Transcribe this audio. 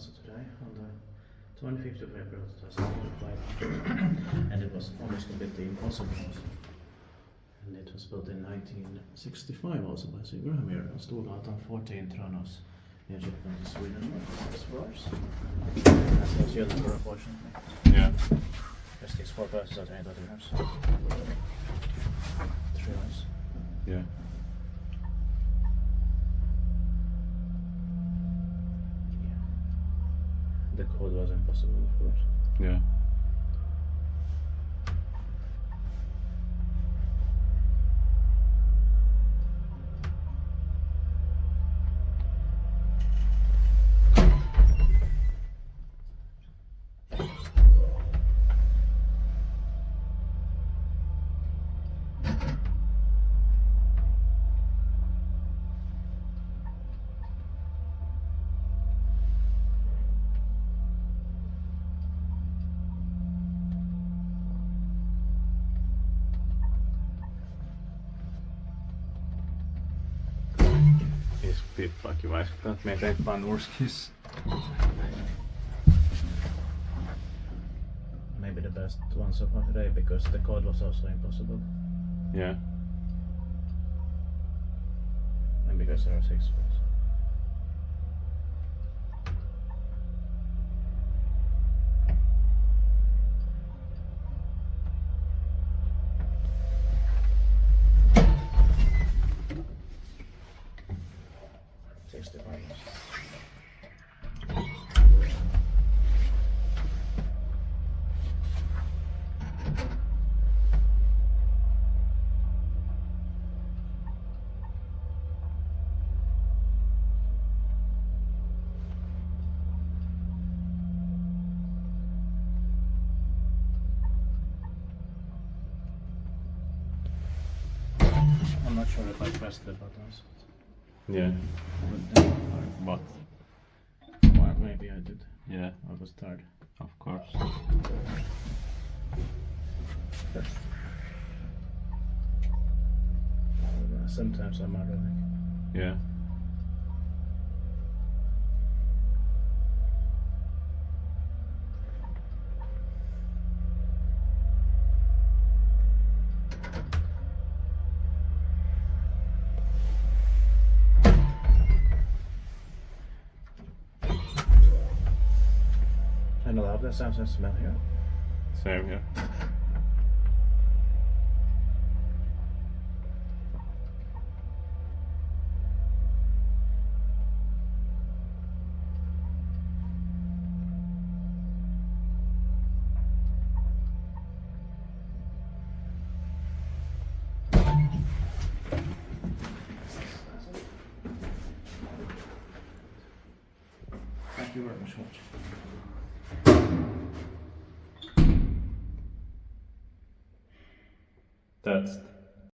also today on the 25th of April 2005, and it was almost completely impossible. And it was built in 1965 also by ASEA-Graham here on Storgatan 14, Tranås, near Jutland, Sweden. 6 floors. That's also your number, unfortunately. Yeah. Just these 4 buses are trained out here, so 3 lines. Yeah. The code was impossible, of course. Yeah. Is pippaakin vaiskuttaa, että meitä ei panurskis. Maybe the best one so far today because the code was also impossible. Yeah. And because there are 6 spots. I'm not sure if I pressed the buttons. Yeah. But Or maybe I did. yeah, I was tired. of course. Sometimes I'm ironic. Yeah. And a lot of the sounds I smell here. Same here. Thank you very much. Test.